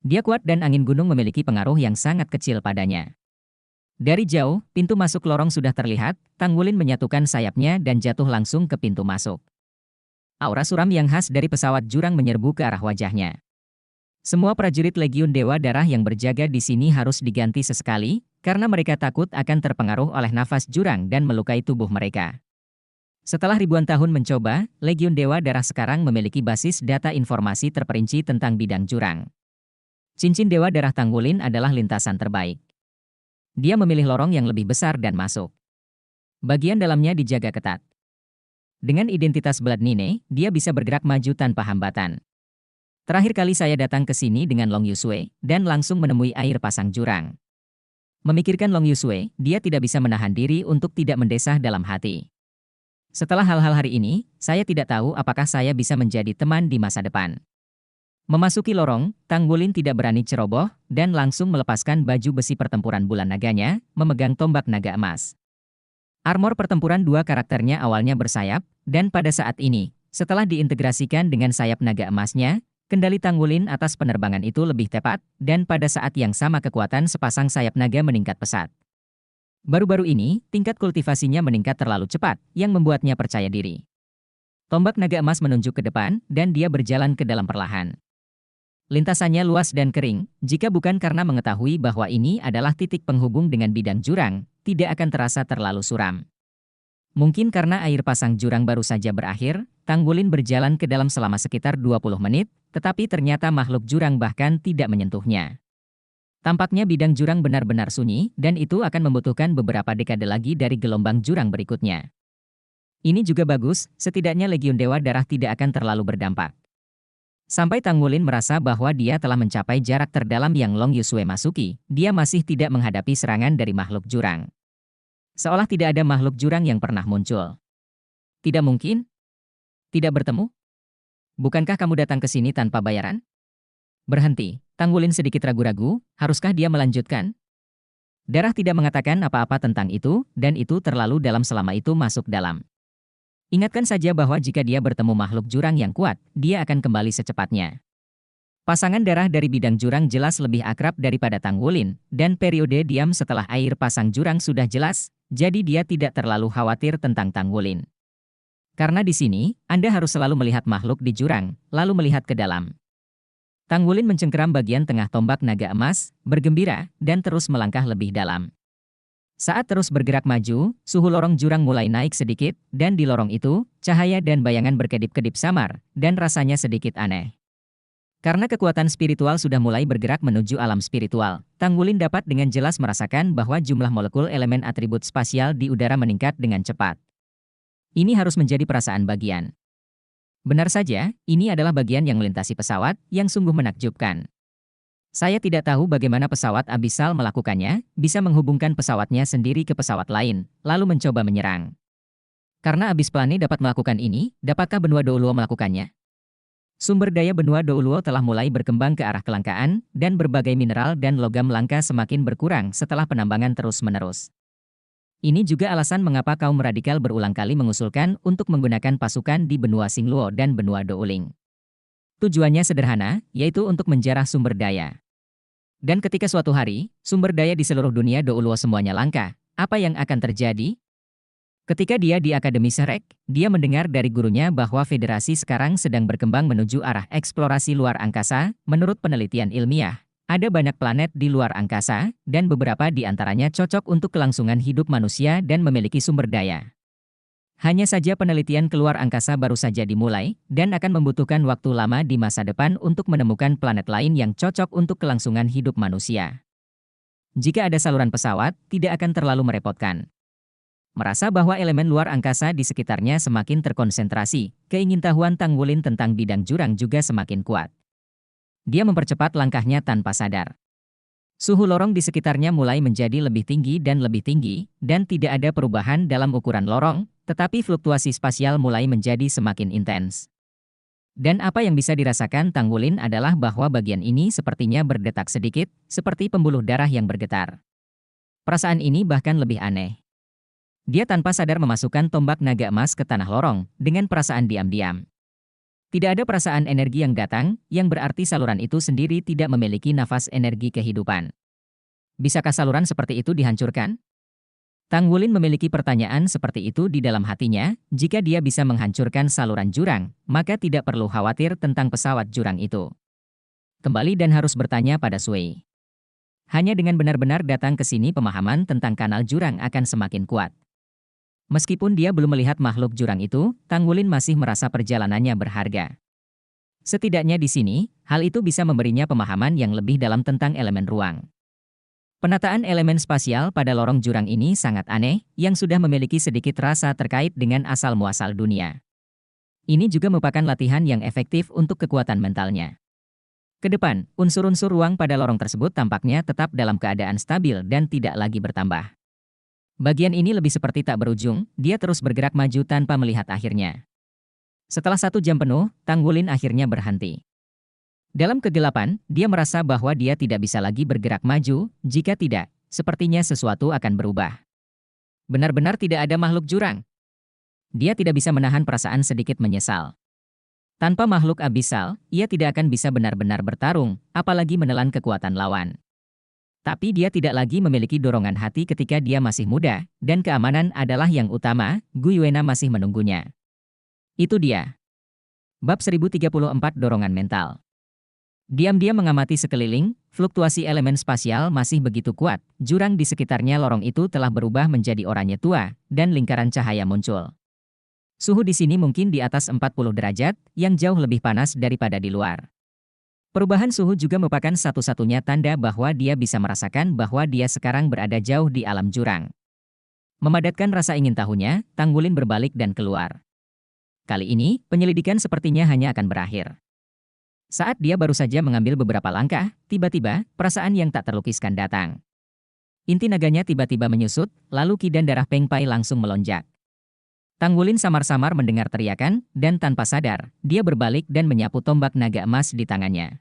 A: Dia kuat dan angin gunung memiliki pengaruh yang sangat kecil padanya. Dari jauh, pintu masuk lorong sudah terlihat, Tanggulin menyatukan sayapnya dan jatuh langsung ke pintu masuk. Aura suram yang khas dari pesawat jurang menyerbu ke arah wajahnya. Semua prajurit Legiun Dewa Darah yang berjaga di sini harus diganti sesekali, karena mereka takut akan terpengaruh oleh nafas jurang dan melukai tubuh mereka. Setelah ribuan tahun mencoba, Legiun Dewa Darah sekarang memiliki basis data informasi terperinci tentang bidang jurang. Cincin Dewa Darah Tanggulin adalah lintasan terbaik. Dia memilih lorong yang lebih besar dan masuk. Bagian dalamnya dijaga ketat. Dengan identitas Blood Nine, dia bisa bergerak maju tanpa hambatan. Terakhir kali saya datang ke sini dengan Long Yusui, dan langsung menemui air pasang jurang. Memikirkan Long Yusui, dia tidak bisa menahan diri untuk tidak mendesah dalam hati. Setelah hal-hal hari ini, saya tidak tahu apakah saya bisa menjadi teman di masa depan. Memasuki lorong, Tanggulin tidak berani ceroboh, dan langsung melepaskan baju besi pertempuran bulan naganya, memegang tombak naga emas. Armor pertempuran dua karakternya awalnya bersayap, dan pada saat ini, setelah diintegrasikan dengan sayap naga emasnya, kendali Tanggulin atas penerbangan itu lebih tepat, dan pada saat yang sama kekuatan sepasang sayap naga meningkat pesat. Baru-baru ini, tingkat kultivasinya meningkat terlalu cepat, yang membuatnya percaya diri. Tombak naga emas menunjuk ke depan, dan dia berjalan ke dalam perlahan. Lintasannya luas dan kering, jika bukan karena mengetahui bahwa ini adalah titik penghubung dengan bidang jurang, tidak akan terasa terlalu suram. Mungkin karena air pasang jurang baru saja berakhir, Tanggulin berjalan ke dalam selama sekitar 20 menit, tetapi ternyata makhluk jurang bahkan tidak menyentuhnya. Tampaknya bidang jurang benar-benar sunyi, dan itu akan membutuhkan beberapa dekade lagi dari gelombang jurang berikutnya. Ini juga bagus, setidaknya Legiun Dewa Darah tidak akan terlalu berdampak. Sampai Tanggulin merasa bahwa dia telah mencapai jarak terdalam yang Long Yusui masuki, dia masih tidak menghadapi serangan dari makhluk jurang. Seolah tidak ada makhluk jurang yang pernah muncul. Tidak mungkin? Tidak bertemu? Bukankah kamu datang ke sini tanpa bayaran? Berhenti, Tanggulin sedikit ragu-ragu, haruskah dia melanjutkan? Darah tidak mengatakan apa-apa tentang itu, dan itu terlalu dalam selama itu masuk dalam. Ingatkan saja bahwa jika dia bertemu makhluk jurang yang kuat, dia akan kembali secepatnya. Pasangan darah dari bidang jurang jelas lebih akrab daripada Tanggulin, dan periode diam setelah air pasang jurang sudah jelas, jadi dia tidak terlalu khawatir tentang Tanggulin. Karena di sini, Anda harus selalu melihat makhluk di jurang, lalu melihat ke dalam. Tanggulin mencengkeram bagian tengah tombak naga emas, bergembira, dan terus melangkah lebih dalam. Saat terus bergerak maju, suhu lorong jurang mulai naik sedikit, dan di lorong itu, cahaya dan bayangan berkedip-kedip samar, dan rasanya sedikit aneh. Karena kekuatan spiritual sudah mulai bergerak menuju alam spiritual, Tanggulin dapat dengan jelas merasakan bahwa jumlah molekul elemen atribut spasial di udara meningkat dengan cepat. Ini harus menjadi perasaan bagian. Benar saja, ini adalah bagian yang melintasi pesawat, yang sungguh menakjubkan. Saya tidak tahu bagaimana pesawat abisal melakukannya, bisa menghubungkan pesawatnya sendiri ke pesawat lain, lalu mencoba menyerang. Karena Abyss Plane dapat melakukan ini, dapatkah benua Douluo melakukannya? Sumber daya benua Douluo telah mulai berkembang ke arah kelangkaan, dan berbagai mineral dan logam langka semakin berkurang setelah penambangan terus-menerus. Ini juga alasan mengapa kaum radikal berulang kali mengusulkan untuk menggunakan pasukan di benua Xingluo dan benua Douling. Tujuannya sederhana, yaitu untuk menjarah sumber daya. Dan ketika suatu hari, sumber daya di seluruh dunia Douluo semuanya langka, apa yang akan terjadi? Ketika dia di Akademi Shrek, dia mendengar dari gurunya bahwa federasi sekarang sedang berkembang menuju arah eksplorasi luar angkasa. Menurut penelitian ilmiah, ada banyak planet di luar angkasa, dan beberapa di antaranya cocok untuk kelangsungan hidup manusia dan memiliki sumber daya. Hanya saja penelitian keluar angkasa baru saja dimulai, dan akan membutuhkan waktu lama di masa depan untuk menemukan planet lain yang cocok untuk kelangsungan hidup manusia. Jika ada saluran pesawat, tidak akan terlalu merepotkan. Merasa bahwa elemen luar angkasa di sekitarnya semakin terkonsentrasi, keingintahuan Tang Wulin tentang bidang jurang juga semakin kuat. Dia mempercepat langkahnya tanpa sadar. Suhu lorong di sekitarnya mulai menjadi lebih tinggi, dan tidak ada perubahan dalam ukuran lorong, tetapi fluktuasi spasial mulai menjadi semakin intens. Dan apa yang bisa dirasakan Tang Wulin adalah bahwa bagian ini sepertinya berdetak sedikit, seperti pembuluh darah yang bergetar. Perasaan ini bahkan lebih aneh. Dia tanpa sadar memasukkan tombak naga emas ke tanah lorong, dengan perasaan diam-diam. Tidak ada perasaan energi yang datang, yang berarti saluran itu sendiri tidak memiliki nafas energi kehidupan. Bisakah saluran seperti itu dihancurkan? Tang Wulin memiliki pertanyaan seperti itu di dalam hatinya. Jika dia bisa menghancurkan saluran jurang, maka tidak perlu khawatir tentang pesawat jurang itu. Kembali dan harus bertanya pada Sui. Hanya dengan benar-benar datang ke sini pemahaman tentang kanal jurang akan semakin kuat. Meskipun dia belum melihat makhluk jurang itu, Tang Wulin masih merasa perjalanannya berharga. Setidaknya di sini, hal itu bisa memberinya pemahaman yang lebih dalam tentang elemen ruang. Penataan elemen spasial pada lorong jurang ini sangat aneh, yang sudah memiliki sedikit rasa terkait dengan asal-muasal dunia. Ini juga merupakan latihan yang efektif untuk kekuatan mentalnya. Kedepan, unsur-unsur ruang pada lorong tersebut tampaknya tetap dalam keadaan stabil dan tidak lagi bertambah. Bagian ini lebih seperti tak berujung, dia terus bergerak maju tanpa melihat akhirnya. Setelah 1 jam penuh, Tang Wulin akhirnya berhenti. Dalam kegelapan, dia merasa bahwa dia tidak bisa lagi bergerak maju. Jika tidak, sepertinya sesuatu akan berubah. Benar-benar tidak ada makhluk jurang. Dia tidak bisa menahan perasaan sedikit menyesal. Tanpa makhluk abisal, ia tidak akan bisa benar-benar bertarung, apalagi menelan kekuatan lawan. Tapi dia tidak lagi memiliki dorongan hati ketika dia masih muda, dan keamanan adalah yang utama. Gu Yuena masih menunggunya. Itu dia. Bab 1034 Dorongan Mental. Diam-diam mengamati sekeliling, fluktuasi elemen spasial masih begitu kuat. Jurang di sekitarnya lorong itu telah berubah menjadi oranye tua, dan lingkaran cahaya muncul. Suhu di sini mungkin di atas 40 derajat, yang jauh lebih panas daripada di luar. Perubahan suhu juga merupakan satu-satunya tanda bahwa dia bisa merasakan bahwa dia sekarang berada jauh di alam jurang. Memadatkan rasa ingin tahunya, Tang Wulin berbalik dan keluar. Kali ini, penyelidikan sepertinya hanya akan berakhir. Saat dia baru saja mengambil beberapa langkah, tiba-tiba, perasaan yang tak terlukiskan datang. Inti naganya tiba-tiba menyusut, lalu ki dan darah Peng Pai langsung melonjak. Tang Wulin samar-samar mendengar teriakan, dan tanpa sadar, dia berbalik dan menyapu tombak naga emas di tangannya.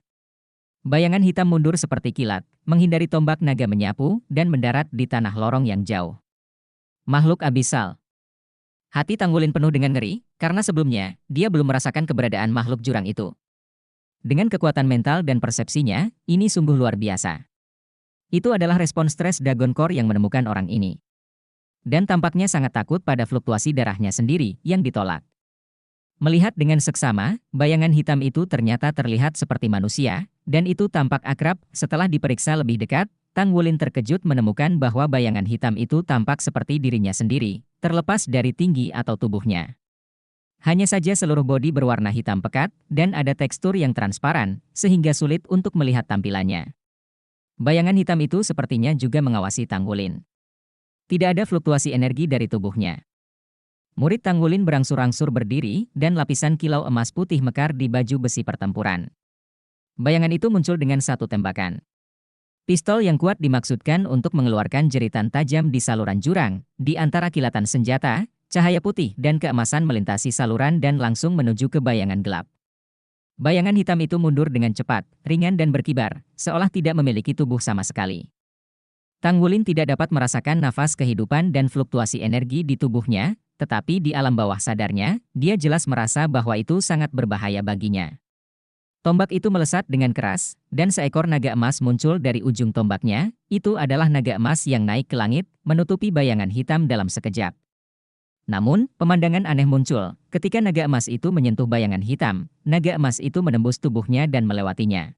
A: Bayangan hitam mundur seperti kilat, menghindari tombak naga menyapu, dan mendarat di tanah lorong yang jauh. Makhluk abisal. Hati Tang Wulin penuh dengan ngeri, karena sebelumnya, dia belum merasakan keberadaan makhluk jurang itu. Dengan kekuatan mental dan persepsinya, ini sungguh luar biasa. Itu adalah respon stres Dagon Core yang menemukan orang ini. Dan tampaknya sangat takut pada fluktuasi darahnya sendiri, yang ditolak. Melihat dengan seksama, bayangan hitam itu ternyata terlihat seperti manusia, dan itu tampak akrab. Setelah diperiksa lebih dekat, Tang Wulin terkejut menemukan bahwa bayangan hitam itu tampak seperti dirinya sendiri, terlepas dari tinggi atau tubuhnya. Hanya saja seluruh bodi berwarna hitam pekat, dan ada tekstur yang transparan, sehingga sulit untuk melihat tampilannya. Bayangan hitam itu sepertinya juga mengawasi Tang Wulin. Tidak ada fluktuasi energi dari tubuhnya. Murid Tang Wulin berangsur-angsur berdiri, dan lapisan kilau emas putih mekar di baju besi pertempuran. Bayangan itu muncul dengan satu tembakan. Pistol yang kuat dimaksudkan untuk mengeluarkan jeritan tajam di saluran jurang. Di antara kilatan senjata, cahaya putih dan keemasan melintasi saluran dan langsung menuju ke bayangan gelap. Bayangan hitam itu mundur dengan cepat, ringan dan berkibar, seolah tidak memiliki tubuh sama sekali. Tang Wulin tidak dapat merasakan nafas kehidupan dan fluktuasi energi di tubuhnya, tetapi di alam bawah sadarnya, dia jelas merasa bahwa itu sangat berbahaya baginya. Tombak itu melesat dengan keras, dan seekor naga emas muncul dari ujung tombaknya. Itu adalah naga emas yang naik ke langit, menutupi bayangan hitam dalam sekejap. Namun, pemandangan aneh muncul. Ketika naga emas itu menyentuh bayangan hitam, naga emas itu menembus tubuhnya dan melewatinya.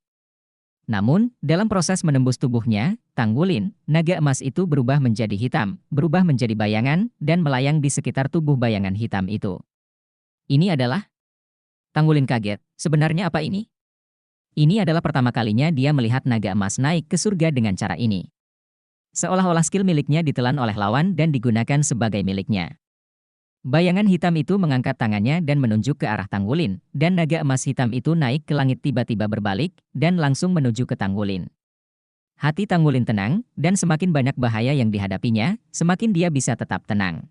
A: Namun, dalam proses menembus tubuhnya, Tang Wulin, naga emas itu berubah menjadi hitam, berubah menjadi bayangan, dan melayang di sekitar tubuh bayangan hitam itu. Ini adalah... Tang Wulin kaget, sebenarnya apa ini? Ini adalah pertama kalinya dia melihat naga emas naik ke surga dengan cara ini. Seolah-olah skill miliknya ditelan oleh lawan dan digunakan sebagai miliknya. Bayangan hitam itu mengangkat tangannya dan menunjuk ke arah Tang Wulin, dan naga emas hitam itu naik ke langit tiba-tiba berbalik, dan langsung menuju ke Tang Wulin. Hati Tang Wulin tenang, dan semakin banyak bahaya yang dihadapinya, semakin dia bisa tetap tenang.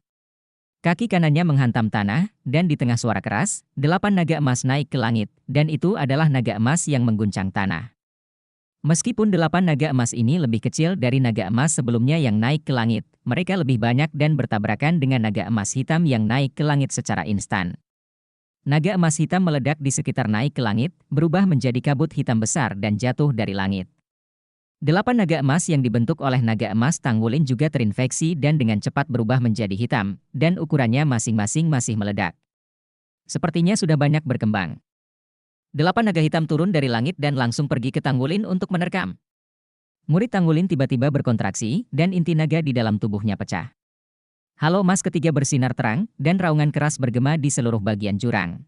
A: Kaki kanannya menghantam tanah, dan di tengah suara keras, 8 naga emas naik ke langit, dan itu adalah naga emas yang mengguncang tanah. Meskipun 8 naga emas ini lebih kecil dari naga emas sebelumnya yang naik ke langit, mereka lebih banyak dan bertabrakan dengan naga emas hitam yang naik ke langit secara instan. Naga emas hitam meledak di sekitar naik ke langit, berubah menjadi kabut hitam besar dan jatuh dari langit. 8 naga emas yang dibentuk oleh naga emas Tang Wulin juga terinfeksi dan dengan cepat berubah menjadi hitam, dan ukurannya masing-masing masih meledak. Sepertinya sudah banyak berkembang. 8 naga hitam turun dari langit dan langsung pergi ke Tang Wulin untuk menerkam. Murid Tang Wulin tiba-tiba berkontraksi, dan inti naga di dalam tubuhnya pecah. Halo emas ketiga bersinar terang, dan raungan keras bergema di seluruh bagian jurang.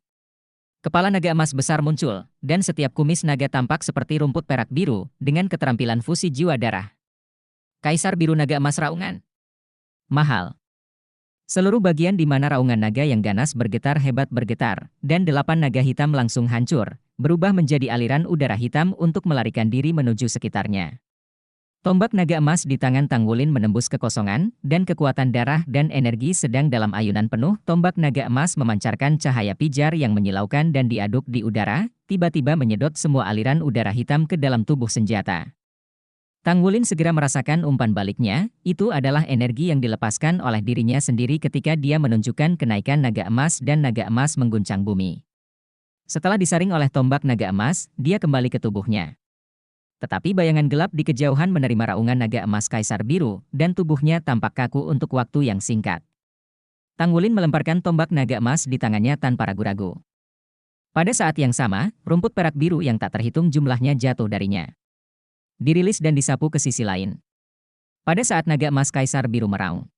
A: Kepala naga emas besar muncul, dan setiap kumis naga tampak seperti rumput perak biru, dengan keterampilan fusi jiwa darah. Kaisar biru naga emas raungan. Mahal. Seluruh bagian di mana raungan naga yang ganas bergetar hebat bergetar, dan 8 naga hitam langsung hancur, berubah menjadi aliran udara hitam untuk melarikan diri menuju sekitarnya. Tombak naga emas di tangan Tang Wulin menembus kekosongan, dan kekuatan darah dan energi sedang dalam ayunan penuh. Tombak naga emas memancarkan cahaya pijar yang menyilaukan dan diaduk di udara, tiba-tiba menyedot semua aliran udara hitam ke dalam tubuh senjata. Tang Wulin segera merasakan umpan baliknya, itu adalah energi yang dilepaskan oleh dirinya sendiri ketika dia menunjukkan kenaikan naga emas dan naga emas mengguncang bumi. Setelah disaring oleh tombak naga emas, dia kembali ke tubuhnya. Tetapi bayangan gelap di kejauhan menerima raungan naga emas Kaisar Biru, dan tubuhnya tampak kaku untuk waktu yang singkat. Tang Wulin melemparkan tombak naga emas di tangannya tanpa ragu-ragu. Pada saat yang sama, rumput perak biru yang tak terhitung jumlahnya jatuh darinya. Dirilis dan disapu ke sisi lain. Pada saat naga emas Kaisar Biru meraung,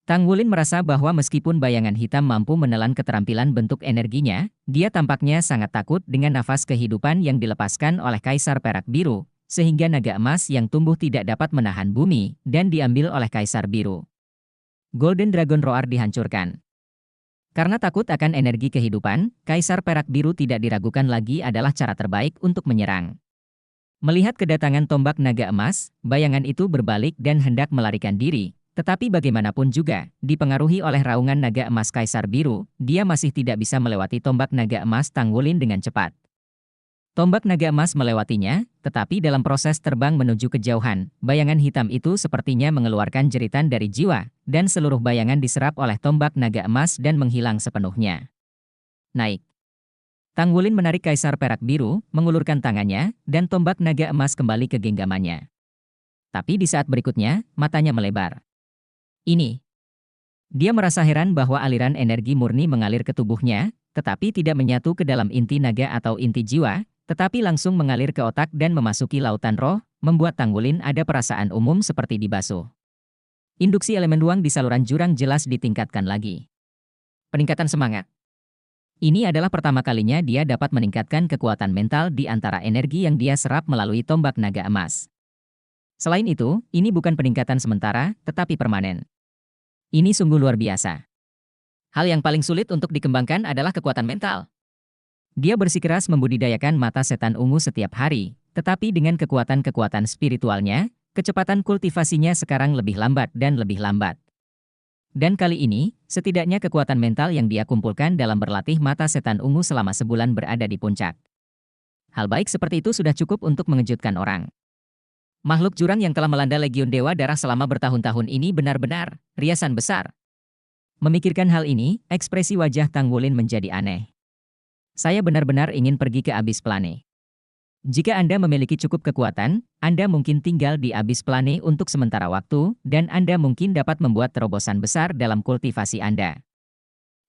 A: Tang Wulin merasa bahwa meskipun bayangan hitam mampu menelan keterampilan bentuk energinya, dia tampaknya sangat takut dengan nafas kehidupan yang dilepaskan oleh Kaisar Perak Biru, sehingga naga emas yang tumbuh tidak dapat menahan bumi, dan diambil oleh Kaisar Biru. Golden Dragon Roar dihancurkan. Karena takut akan energi kehidupan, Kaisar Perak Biru tidak diragukan lagi adalah cara terbaik untuk menyerang. Melihat kedatangan tombak naga emas, bayangan itu berbalik dan hendak melarikan diri. Tetapi bagaimanapun juga, dipengaruhi oleh raungan naga emas Kaisar Biru, dia masih tidak bisa melewati tombak naga emas Tang Wulin dengan cepat. Tombak naga emas melewatinya, tetapi dalam proses terbang menuju kejauhan, bayangan hitam itu sepertinya mengeluarkan jeritan dari jiwa, dan seluruh bayangan diserap oleh tombak naga emas dan menghilang sepenuhnya. Naik. Tang Wulin menarik Kaisar Perak Biru, mengulurkan tangannya, dan tombak naga emas kembali ke genggamannya. Tapi di saat berikutnya, matanya melebar. Ini. Dia merasa heran bahwa aliran energi murni mengalir ke tubuhnya, tetapi tidak menyatu ke dalam inti naga atau inti jiwa, tetapi langsung mengalir ke otak dan memasuki lautan roh, membuat Tang Wulin ada perasaan umum seperti dibasuh. Induksi elemen ruang di saluran jurang jelas ditingkatkan lagi. Peningkatan semangat. Ini adalah pertama kalinya dia dapat meningkatkan kekuatan mental di antara energi yang dia serap melalui tombak naga emas. Selain itu, ini bukan peningkatan sementara, tetapi permanen. Ini sungguh luar biasa. Hal yang paling sulit untuk dikembangkan adalah kekuatan mental. Dia bersikeras membudidayakan mata setan ungu setiap hari, tetapi dengan kekuatan-kekuatan spiritualnya, kecepatan kultivasinya sekarang lebih lambat dan lebih lambat. Dan kali ini, setidaknya kekuatan mental yang dia kumpulkan dalam berlatih mata setan ungu selama sebulan berada di puncak. Hal baik seperti itu sudah cukup untuk mengejutkan orang. Makhluk jurang yang telah melanda Legiun Dewa Darah selama bertahun-tahun ini benar-benar riasan besar. Memikirkan hal ini, ekspresi wajah Tang Wulin menjadi aneh. Saya benar-benar ingin pergi ke Abyss Plane. Jika Anda memiliki cukup kekuatan, Anda mungkin tinggal di Abyss Plane untuk sementara waktu, dan Anda mungkin dapat membuat terobosan besar dalam kultivasi Anda.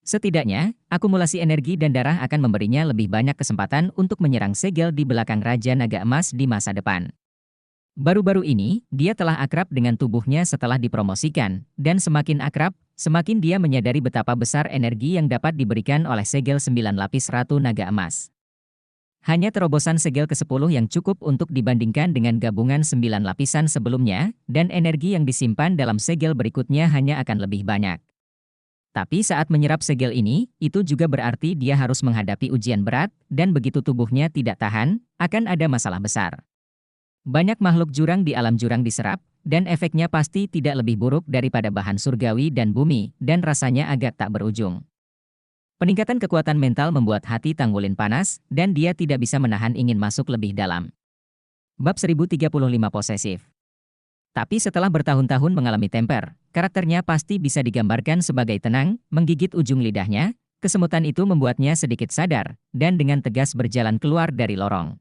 A: Setidaknya, akumulasi energi dan darah akan memberinya lebih banyak kesempatan untuk menyerang segel di belakang Raja Naga Emas di masa depan. Baru-baru ini, dia telah akrab dengan tubuhnya setelah dipromosikan, dan semakin akrab, semakin dia menyadari betapa besar energi yang dapat diberikan oleh segel 9 lapis Ratu Naga Emas. Hanya terobosan segel ke-10 yang cukup untuk dibandingkan dengan gabungan 9 lapisan sebelumnya, dan energi yang disimpan dalam segel berikutnya hanya akan lebih banyak. Tapi saat menyerap segel ini, itu juga berarti dia harus menghadapi ujian berat, dan begitu tubuhnya tidak tahan, akan ada masalah besar. Banyak makhluk jurang di alam jurang diserap, dan efeknya pasti tidak lebih buruk daripada bahan surgawi dan bumi, dan rasanya agak tak berujung. Peningkatan kekuatan mental membuat hati Tang Wulin panas, dan dia tidak bisa menahan ingin masuk lebih dalam. Bab 1035 Posesif. Tapi setelah bertahun-tahun mengalami temper, karakternya pasti bisa digambarkan sebagai tenang, menggigit ujung lidahnya, kesemutan itu membuatnya sedikit sadar, dan dengan tegas berjalan keluar dari lorong.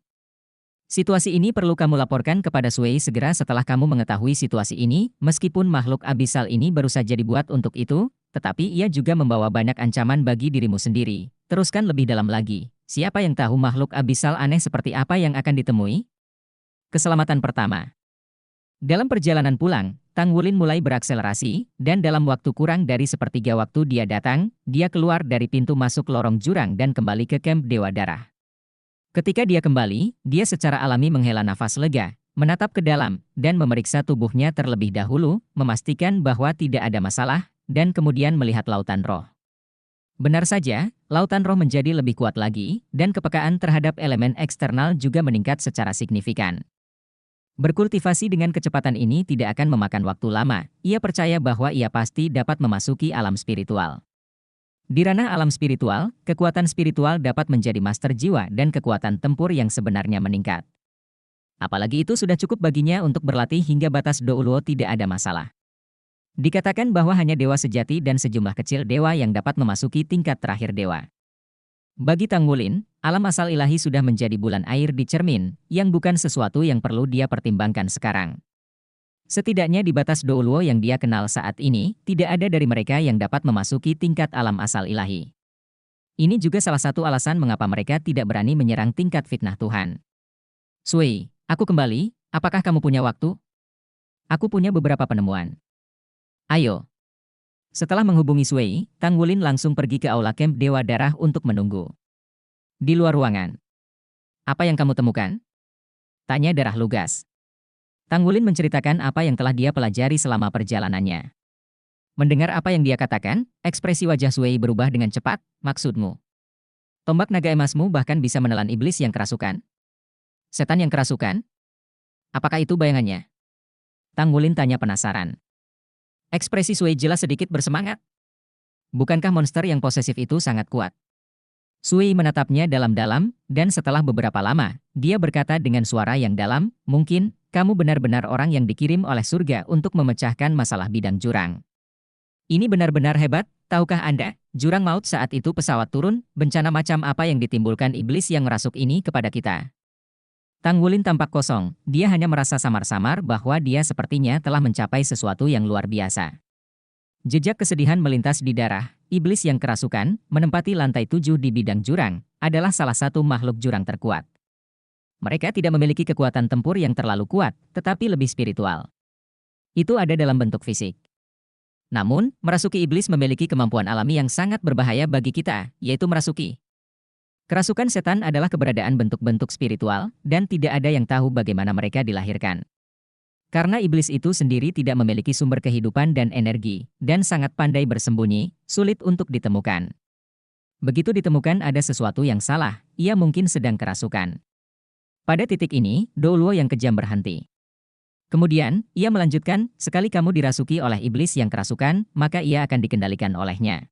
A: Situasi ini perlu kamu laporkan kepada Sui segera setelah kamu mengetahui situasi ini, meskipun makhluk abisal ini baru saja dibuat untuk itu, tetapi ia juga membawa banyak ancaman bagi dirimu sendiri. Teruskan lebih dalam lagi. Siapa yang tahu makhluk abisal aneh seperti apa yang akan ditemui? Keselamatan pertama. Dalam perjalanan pulang, Tang Wulin mulai berakselerasi, dan dalam waktu kurang dari sepertiga waktu dia datang, dia keluar dari pintu masuk lorong jurang dan kembali ke kamp Dewa Darah. Ketika dia kembali, dia secara alami menghela nafas lega, menatap ke dalam, dan memeriksa tubuhnya terlebih dahulu, memastikan bahwa tidak ada masalah, dan kemudian melihat lautan roh. Benar saja, lautan roh menjadi lebih kuat lagi, dan kepekaan terhadap elemen eksternal juga meningkat secara signifikan. Berkultivasi dengan kecepatan ini tidak akan memakan waktu lama, ia percaya bahwa ia pasti dapat memasuki alam spiritual. Di ranah alam spiritual, kekuatan spiritual dapat menjadi master jiwa dan kekuatan tempur yang sebenarnya meningkat. Apalagi itu sudah cukup baginya untuk berlatih hingga batas Douluo tidak ada masalah. Dikatakan bahwa hanya dewa sejati dan sejumlah kecil dewa yang dapat memasuki tingkat terakhir dewa. Bagi Tang Wulin, alam asal ilahi sudah menjadi bulan air di cermin, yang bukan sesuatu yang perlu dia pertimbangkan sekarang. Setidaknya di batas Douluo yang dia kenal saat ini, tidak ada dari mereka yang dapat memasuki tingkat alam asal ilahi. Ini juga salah satu alasan mengapa mereka tidak berani menyerang tingkat fitnah Tuhan. Sui, aku kembali, apakah kamu punya waktu? Aku punya beberapa penemuan. Ayo. Setelah menghubungi Sui, Tang Wulin langsung pergi ke aula kamp Dewa Darah untuk menunggu. Di luar ruangan. Apa yang kamu temukan? Tanya Darah lugas. Tang Wulin menceritakan apa yang telah dia pelajari selama perjalanannya. Mendengar apa yang dia katakan, ekspresi wajah Sui berubah dengan cepat. Maksudmu? Tombak naga emasmu bahkan bisa menelan iblis yang kerasukan? Setan yang kerasukan? Apakah itu bayangannya? Tang Wulin tanya penasaran. Ekspresi Sui jelas sedikit bersemangat. Bukankah monster yang posesif itu sangat kuat? Sui menatapnya dalam-dalam, dan setelah beberapa lama, dia berkata dengan suara yang dalam, mungkin, kamu benar-benar orang yang dikirim oleh surga untuk memecahkan masalah bidang jurang. Ini benar-benar hebat, tahukah Anda, jurang maut saat itu pesawat turun, bencana macam apa yang ditimbulkan iblis yang merasuk ini kepada kita. Tang Wulin tampak kosong, dia hanya merasa samar-samar bahwa dia sepertinya telah mencapai sesuatu yang luar biasa. Jejak kesedihan melintas di darah, iblis yang kerasukan, menempati lantai 7 di bidang jurang, adalah salah satu makhluk jurang terkuat. Mereka tidak memiliki kekuatan tempur yang terlalu kuat, tetapi lebih spiritual. Itu ada dalam bentuk fisik. Namun, merasuki iblis memiliki kemampuan alami yang sangat berbahaya bagi kita, yaitu merasuki. Kerasukan setan adalah keberadaan bentuk-bentuk spiritual, dan tidak ada yang tahu bagaimana mereka dilahirkan. Karena iblis itu sendiri tidak memiliki sumber kehidupan dan energi, dan sangat pandai bersembunyi, sulit untuk ditemukan. Begitu ditemukan ada sesuatu yang salah, ia mungkin sedang kerasukan. Pada titik ini, Douluo yang kejam berhenti. Kemudian, ia melanjutkan, sekali kamu dirasuki oleh iblis yang kerasukan, maka ia akan dikendalikan olehnya.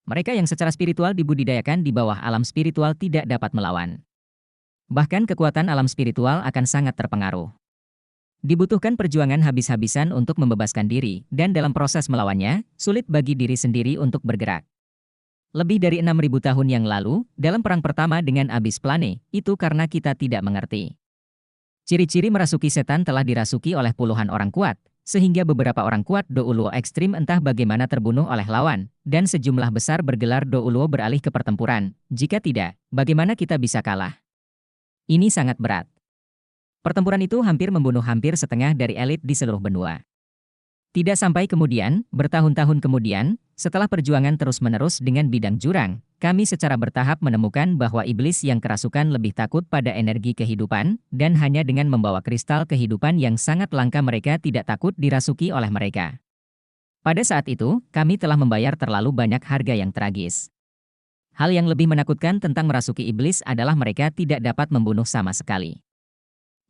A: Mereka yang secara spiritual dibudidayakan di bawah alam spiritual tidak dapat melawan. Bahkan kekuatan alam spiritual akan sangat terpengaruh. Dibutuhkan perjuangan habis-habisan untuk membebaskan diri, dan dalam proses melawannya, sulit bagi diri sendiri untuk bergerak. Lebih dari 6.000 tahun yang lalu, dalam perang pertama dengan Abyss Plane, itu karena kita tidak mengerti. Ciri-ciri merasuki setan telah dirasuki oleh puluhan orang kuat, sehingga beberapa orang kuat Douluo ekstrim entah bagaimana terbunuh oleh lawan, dan sejumlah besar bergelar Douluo beralih ke pertempuran. Jika tidak, bagaimana kita bisa kalah? Ini sangat berat. Pertempuran itu hampir membunuh hampir setengah dari elit di seluruh benua. Tidak sampai kemudian, bertahun-tahun kemudian, setelah perjuangan terus-menerus dengan bidang jurang, kami secara bertahap menemukan bahwa iblis yang kerasukan lebih takut pada energi kehidupan, dan hanya dengan membawa kristal kehidupan yang sangat langka mereka tidak takut dirasuki oleh mereka. Pada saat itu, kami telah membayar terlalu banyak harga yang tragis. Hal yang lebih menakutkan tentang merasuki iblis adalah mereka tidak dapat membunuh sama sekali.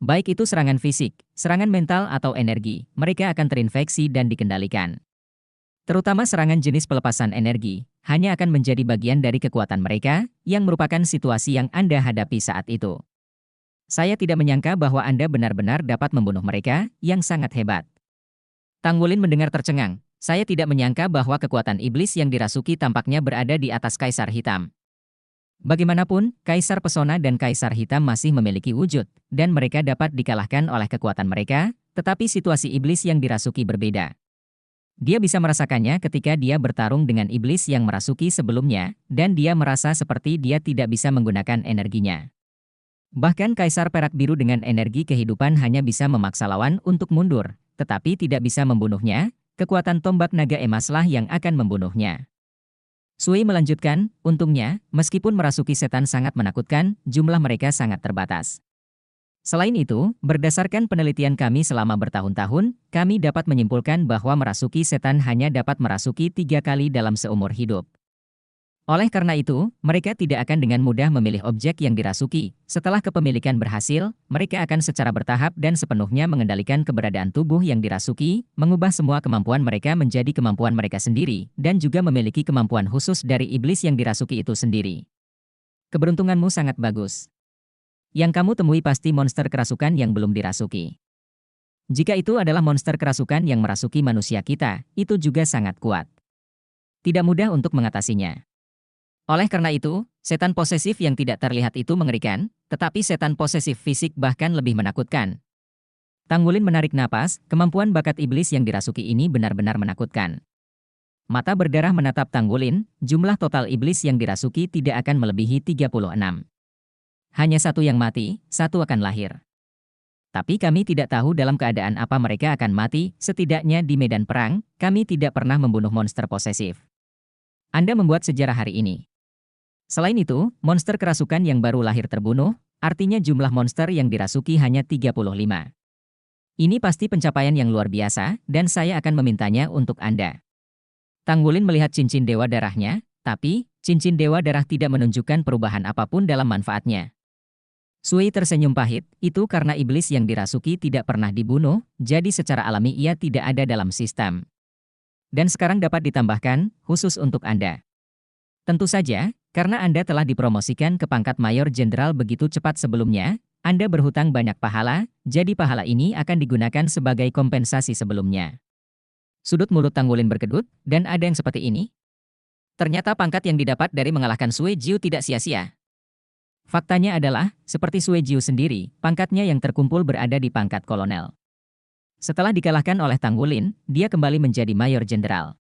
A: Baik itu serangan fisik, serangan mental atau energi, mereka akan terinfeksi dan dikendalikan. Terutama serangan jenis pelepasan energi, hanya akan menjadi bagian dari kekuatan mereka, yang merupakan situasi yang Anda hadapi saat itu. Saya tidak menyangka bahwa Anda benar-benar dapat membunuh mereka, yang sangat hebat. Tang Wulin mendengar tercengang. Saya tidak menyangka bahwa kekuatan iblis yang dirasuki tampaknya berada di atas Kaisar Hitam. Bagaimanapun, Kaisar Pesona dan Kaisar Hitam masih memiliki wujud, dan mereka dapat dikalahkan oleh kekuatan mereka, tetapi situasi iblis yang dirasuki berbeda. Dia bisa merasakannya ketika dia bertarung dengan iblis yang merasuki sebelumnya, dan dia merasa seperti dia tidak bisa menggunakan energinya. Bahkan Kaisar Perak Biru dengan energi kehidupan hanya bisa memaksa lawan untuk mundur, tetapi tidak bisa membunuhnya, kekuatan tombak naga emaslah yang akan membunuhnya. Sui melanjutkan, untungnya, meskipun merasuki setan sangat menakutkan, jumlah mereka sangat terbatas. Selain itu, berdasarkan penelitian kami selama bertahun-tahun, kami dapat menyimpulkan bahwa merasuki setan hanya dapat merasuki 3 kali dalam seumur hidup. Oleh karena itu, mereka tidak akan dengan mudah memilih objek yang dirasuki. Setelah kepemilikan berhasil, mereka akan secara bertahap dan sepenuhnya mengendalikan keberadaan tubuh yang dirasuki, mengubah semua kemampuan mereka menjadi kemampuan mereka sendiri, dan juga memiliki kemampuan khusus dari iblis yang dirasuki itu sendiri. Keberuntunganmu sangat bagus. Yang kamu temui pasti monster kerasukan yang belum dirasuki. Jika itu adalah monster kerasukan yang merasuki manusia kita, itu juga sangat kuat. Tidak mudah untuk mengatasinya. Oleh karena itu, setan posesif yang tidak terlihat itu mengerikan, tetapi setan posesif fisik bahkan lebih menakutkan. Tang Wulin menarik napas, kemampuan bakat iblis yang dirasuki ini benar-benar menakutkan. Mata berdarah menatap Tang Wulin, jumlah total iblis yang dirasuki tidak akan melebihi 36. Hanya satu yang mati, satu akan lahir. Tapi kami tidak tahu dalam keadaan apa mereka akan mati, setidaknya di medan perang, kami tidak pernah membunuh monster posesif. Anda membuat sejarah hari ini. Selain itu, monster kerasukan yang baru lahir terbunuh, artinya jumlah monster yang dirasuki hanya 35. Ini pasti pencapaian yang luar biasa, dan saya akan memintanya untuk Anda. Tang Wulin melihat cincin dewa darahnya, tapi, cincin dewa darah tidak menunjukkan perubahan apapun dalam manfaatnya. Sui tersenyum pahit, itu karena iblis yang dirasuki tidak pernah dibunuh, jadi secara alami ia tidak ada dalam sistem. Dan sekarang dapat ditambahkan, khusus untuk Anda. Tentu saja, karena Anda telah dipromosikan ke pangkat Mayor Jenderal begitu cepat sebelumnya, Anda berhutang banyak pahala, jadi pahala ini akan digunakan sebagai kompensasi sebelumnya. Sudut mulut Tang Wulin berkedut, dan ada yang seperti ini? Ternyata pangkat yang didapat dari mengalahkan Sui Jiu tidak sia-sia. Faktanya adalah, seperti Sui Jiu sendiri, pangkatnya yang terkumpul berada di pangkat kolonel. Setelah dikalahkan oleh Tang Wulin, dia kembali menjadi Mayor Jenderal.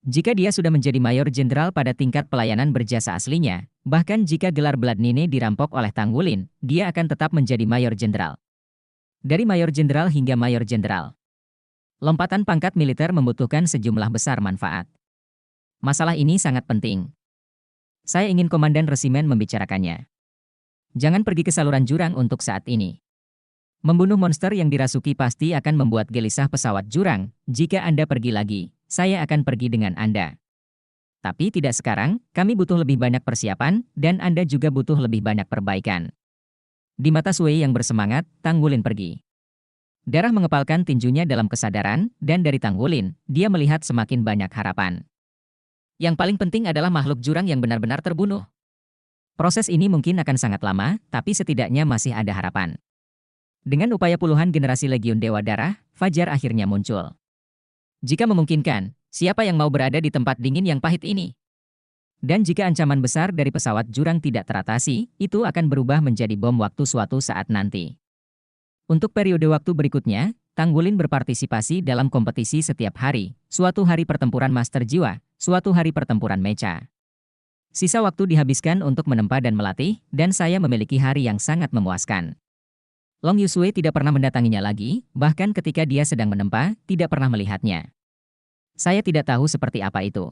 A: Jika dia sudah menjadi Mayor Jenderal pada tingkat pelayanan berjasa aslinya, bahkan jika gelar Blood Nine dirampok oleh Tang Wulin, dia akan tetap menjadi Mayor Jenderal. Dari Mayor Jenderal hingga Mayor Jenderal. Lompatan pangkat militer membutuhkan sejumlah besar manfaat. Masalah ini sangat penting. Saya ingin Komandan Resimen membicarakannya. Jangan pergi ke saluran jurang untuk saat ini. Membunuh monster yang dirasuki pasti akan membuat gelisah pesawat jurang. Jika Anda pergi lagi, saya akan pergi dengan Anda. Tapi tidak sekarang, kami butuh lebih banyak persiapan, dan Anda juga butuh lebih banyak perbaikan. Di mata Sui yang bersemangat, Tang Wulin pergi. Darah mengepalkan tinjunya dalam kesadaran, dan dari Tang Wulin, dia melihat semakin banyak harapan. Yang paling penting adalah makhluk jurang yang benar-benar terbunuh. Proses ini mungkin akan sangat lama, tapi setidaknya masih ada harapan. Dengan upaya puluhan generasi Legiun Dewa Darah, fajar akhirnya muncul. Jika memungkinkan, siapa yang mau berada di tempat dingin yang pahit ini? Dan jika ancaman besar dari pesawat jurang tidak teratasi, itu akan berubah menjadi bom waktu suatu saat nanti. Untuk periode waktu berikutnya, Tang Wulin berpartisipasi dalam kompetisi setiap hari, suatu hari pertempuran master jiwa, suatu hari pertempuran mecha. Sisa waktu dihabiskan untuk menempa dan melatih, dan saya memiliki hari yang sangat memuaskan. Long Yusui tidak pernah mendatanginya lagi, bahkan ketika dia sedang menempa, tidak pernah melihatnya. Saya tidak tahu seperti apa itu.